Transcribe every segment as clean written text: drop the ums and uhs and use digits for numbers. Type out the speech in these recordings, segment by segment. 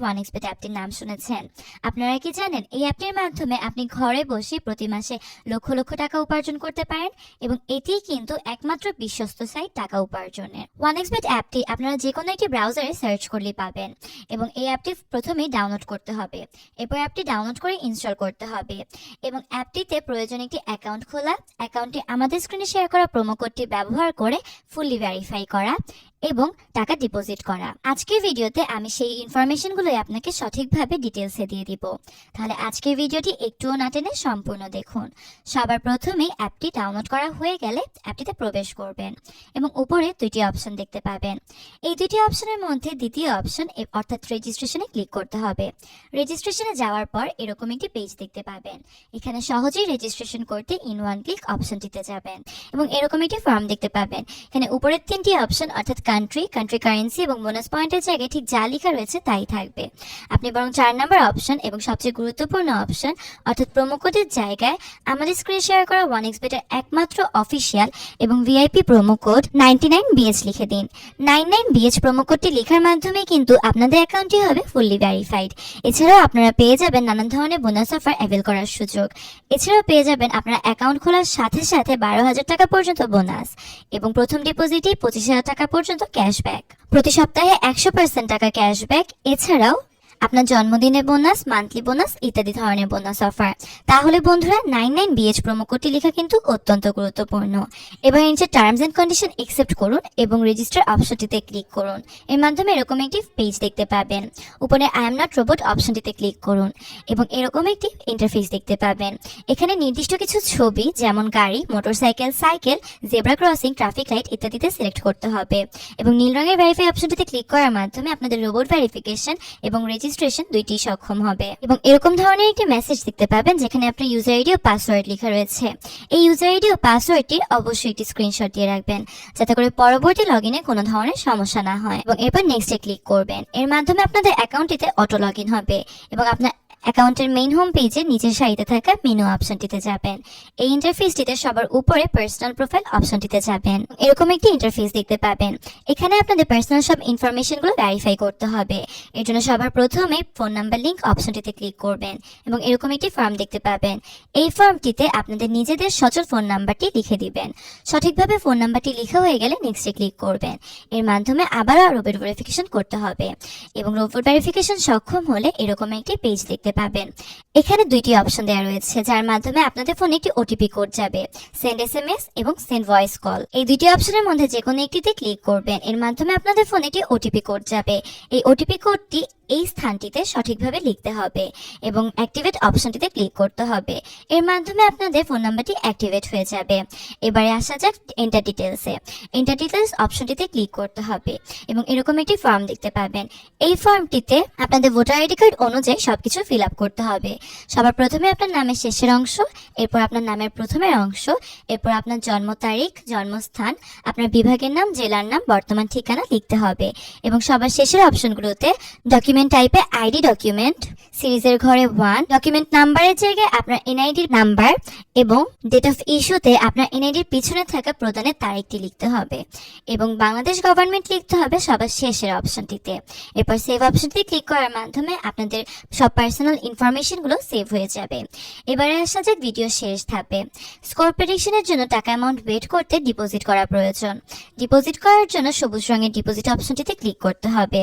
ওয়ানএক্সবেট অ্যাপটির নাম শুনেছেন। আপনারা কি জানেন এই অ্যাপটির মাধ্যমে আপনি ঘরে বসে প্রতি মাসে লক্ষ লক্ষ টাকা উপার্জন করতে পারেন এবং এটি কিন্তু একমাত্র বিশ্বস্ত সাইট টাকা উপার্জনের। ওয়ানএক্সবেট অ্যাপটি আপনারা যে কোনো একটি ব্রাউজারে সার্চ করলেই পাবেন এবং এই অ্যাপটি প্রথমেই ডাউনলোড করতে হবে। এরপর অ্যাপটি ডাউনলোড করে ইনস্টল করতে হবে এবং অ্যাপটিতে প্রয়োজন একটি অ্যাকাউন্ট খোলা, অ্যাকাউন্টটি আমাদের স্ক্রিনে শেয়ার করা প্রোমো কোডটি ব্যবহার করে ফুললি ভেরিফাই করা এবং টাকা ডিপোজিট করা। আজকের ভিডিওতে আমি সেই ইনফরমেশনগুলোই আপনাকে সঠিকভাবে ডিটেলসে দিয়ে দিব। তাহলে আজকের ভিডিওটি একটুও না টেনে সম্পূর্ণ দেখুন। সবার প্রথমেই অ্যাপটি ডাউনলোড করা হয়ে গেলে অ্যাপটিতে প্রবেশ করবেন এবং উপরে দুইটি অপশন দেখতে পাবেন। এই দুইটি অপশনের মধ্যে দ্বিতীয় অপশন অর্থাৎ রেজিস্ট্রেশনে ক্লিক করতে হবে। রেজিস্ট্রেশনে যাওয়ার পর এরকম একটি পেজ দেখতে পাবেন। এখানে সহজেই রেজিস্ট্রেশন করতে ইন ওয়ান ক্লিক অপশনটিতে যাবেন এবং এরকম একটি ফর্ম দেখতে পাবেন। এখানে উপরের তিনটি অপশন অর্থাৎ কান্ট্রি কারেন্সি এবং বোনাস পয়েন্টের জায়গায় ঠিক যা লেখা রয়েছে তাই থাকবে। আপনি বরং 4 নম্বর অপশন এবং সবচেয়ে গুরুত্বপূর্ণ অপশন অর্থাৎ প্রোমো কোডের জায়গায় আমাদের স্ক্রিনে শেয়ার করা ওয়ানএক্সবেটের একমাত্র অফিসিয়াল এবং ভিআইপি প্রোমো কোড 99BH লিখে দিন। 99BH প্রোমো কোডটি লেখার মাধ্যমে কিন্তু আপনাদের অ্যাকাউন্টটি হবে ফুললি ভেরিফাইড। এছাড়াও আপনারা পেয়ে যাবেন নানান ধরনের বোনাস অফার অ্যাভেল করার সুযোগ। এছাড়াও পেয়ে যাবেন আপনারা অ্যাকাউন্ট খোলার সাথে সাথে 12,000 টাকা পর্যন্ত বোনাস এবং প্রথম ডিপোজিটে 25,000 টাকা পর্যন্ত ক্যাশব্যাক, প্রতি সপ্তাহে 100% টাকা ক্যাশব্যাক। এছাড়াও আপনার জন্মদিনে বোনাস, মান্থলি বোনাস ইত্যাদি ধরনের বোনাস অফার। তাহলে বন্ধুরা 99BH প্রোমো কোডটি লেখা কিন্তু অত্যন্ত গুরুত্বপূর্ণ। এবার নিচে টার্মস এন্ড কন্ডিশন অ্যাকসেপ্ট করুন এবং রেজিস্টার অপশনটিতে ক্লিক করুন। এর মাধ্যমে এরকম একটি পেজ দেখতে পাবেন। উপরে আই এম নট রোবট অপশনটিতে ক্লিক করুন এবং এরকম একটি ইন্টারফেস দেখতে পাবেন। এখানে নির্দিষ্ট কিছু ছবি যেমন গাড়ি, motorcycle, cycle, zebra crossing, traffic light ইত্যাদিতে সিলেক্ট করতে হবে এবং নীল রঙের ভেরিফাই অপশনটিতে ক্লিক করার মাধ্যমে আপনাদের রোবট ভেরিফিকেশন এবং রেজিস্ট্রেশন দুইটি সক্ষম হবে এবং এরকম ধরনের একটি মেসেজ দেখতে পাবেন যেখানে আপনার ইউজার আইডি ও পাসওয়ার্ড লেখা রয়েছে। এই ইউজার আইডি ও পাসওয়ার্ডটির অবশ্যই একটি স্ক্রিনশট দিয়ে রাখবেন যাতে করে পরবর্তী লগইনে কোনো ধরনের সমস্যা না হয় এবং এরপর নেক্সটে ক্লিক করবেন। এর মাধ্যমে আপনাদের অ্যাকাউন্টটিতে অটো লগইন হবে এবং আপনার অ্যাকাউন্টের মেইন হোম পেজে নিচের সারিতে থাকা মেনু অপশনটিতে যাবেন। এই ইন্টারফেসটিতে সবার উপরে পার্সোনাল প্রোফাইল অপশনটিতে যাবেন। এরকম একটি ইন্টারফেস দেখতে পাবেন। এখানে আপনাদের পার্সোনাল সব ইনফরমেশনগুলো ভেরিফাই করতে হবে। এর জন্য সবার প্রথমে ফোন নাম্বার লিংক অপশনটিতে ক্লিক করবেন এবং এরকম একটি ফর্ম দেখতে পাবেন। এই ফর্মটিতে আপনাদের নিজেদের সচল ফোন নাম্বারটি লিখে দিবেন। সঠিকভাবে ফোন নাম্বারটি লেখা হয়ে গেলে নেক্সটে ক্লিক করবেন। এর মাধ্যমে আবারও রোবট ভেরিফিকেশন করতে হবে এবং রোবট ভেরিফিকেশন সক্ষম হলে এরকম একটি পেজ দেখতে পাবেন। এখানে দুইটি অপশন দেওয়া রয়েছে যার মাধ্যমে আপনাদের ফোনে একটি ওটিপি কোড যাবে, সেন্ড এসএমএস এবং সেন্ড ভয়েস কল। এই দুইটি অপশনের মধ্যে যে কোনো একটিতে ক্লিক করবেন। এর মাধ্যমে আপনাদের ফোনে একটি ওটিপি কোড যাবে। এই ওটিপি কোডটি এই স্থানটিতে সঠিকভাবে লিখতে হবে এবং অ্যাক্টিভেট অপশনটিতে ক্লিক করতে হবে। এর মাধ্যমে আপনাদের ফোন নাম্বারটি অ্যাক্টিভেট হয়ে যাবে। এবারে আসা যাক এন্টার ডিটেলসে। এন্টার ডিটেলস অপশনটিতে ক্লিক করতে হবে এবং এরকম একটি ফর্ম দেখতে পাবেন। এই ফর্মটিতে আপনাদের ভোটার আইডি কার্ড অনুযায়ী সবকিছু ফিল আপ করতে হবে। সবার প্রথমে আপনার নামের শেষের অংশ, এরপর আপনার নামের প্রথমের অংশ, এরপর আপনার জন্ম তারিখ, জন্মস্থান, আপনার বিভাগের নাম, জেলার নাম, বর্তমান ঠিকানা লিখতে হবে এবং সবার শেষের অপশনগুলোতে ডকুমেন্ট টাইপে আইডি ডকুমেন্ট, সিরিজের ঘরে 1, ডকুমেন্ট নাম্বারের জায়গায় আপনার এনআইডির নাম্বার এবং ডেট অফ ইস্যুতে আপনার এনআইডির পিছনে থাকা প্রদানের তারিখটি লিখতে হবে এবং বাংলাদেশ গভর্নমেন্ট লিখতে হবে সবার শেষের অপশনটিতে। এরপর সেভ অপশনটিতে ক্লিক করার মাধ্যমে আপনাদের সব পার্সোনাল ইনফরমেশনগুলো সেভ হয়ে যাবে। এবারে আসা যাক ভিডিও শেষ ধাপে। স্কোর প্রেডিকশনের জন্য টাকা অ্যামাউন্ট বেট করতে ডিপোজিট করা প্রয়োজন। ডিপোজিট করার জন্য সবুজ রঙের ডিপোজিট অপশনটিতে ক্লিক করতে হবে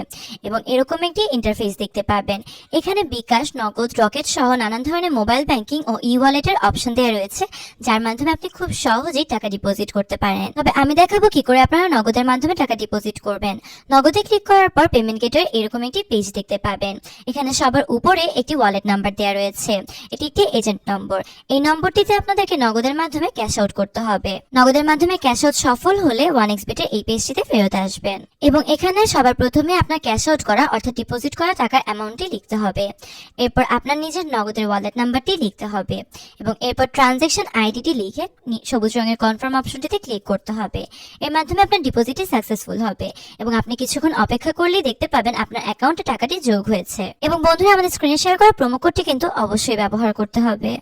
এবং এরকম একটি ইন্টারফেস দেখতে পাবেন। এখানে বিকাশ, নগদ, রকেট সহ নানান ধরনের মোবাইল ব্যাংকিং ও ই ওয়ালেটের অপশন দেওয়া রয়েছে যার মাধ্যমে আপনি খুব সহজেই টাকা ডিপোজিট করতে পারেন। তবে আমি দেখাবো কি করে আপনারা নগদের মাধ্যমে টাকা ডিপোজিট করবেন। নগদে ক্লিক করার পর পেমেন্ট গেটওয়ে এরকম একটি পেজ দেখতে পাবেন। এখানে সবার উপরে একটি ওয়ালেট নাম্বার দেওয়া রয়েছে। এটি একটি এজেন্ট নম্বর। এই নম্বরটিতে আপনাদেরকে নগদের মাধ্যমে ক্যাশ আউট করতে হবে। নগদের মাধ্যমে ক্যাশ আউট সফল হলে ওয়ানএক্সবেটের এই পেজটিতে ফেরত আসবেন এবং এখানে সবার প্রথমে আপনার ক্যাশ আউট করা অর্থাৎ ডিপোজিট করা টাকার অ্যামাউন্টটি লিখতে হবে। এরপর আপনার নিজের নগদের ওয়ালেট নাম্বারটি লিখতে হবে এবং এরপর ট্রানজ্যাকশন আইডিটি লিখে সবুজ রঙের কনফার্ম অপশনটিতে ক্লিক করতে হবে। এর মাধ্যমে আপনার ডিপোজিটটি সাকসেসফুল হবে এবং আপনি কিছুক্ষণ অপেক্ষা করলেই দেখতে পাবেন আপনার অ্যাকাউন্টে টাকাটি যোগ হয়েছে। এবং বন্ধুরা আমাদের স্ক্রিনে শেয়ার করা প্রোমো কোডটি কিন্তু অবশ্যই ব্যবহার করতে হবে।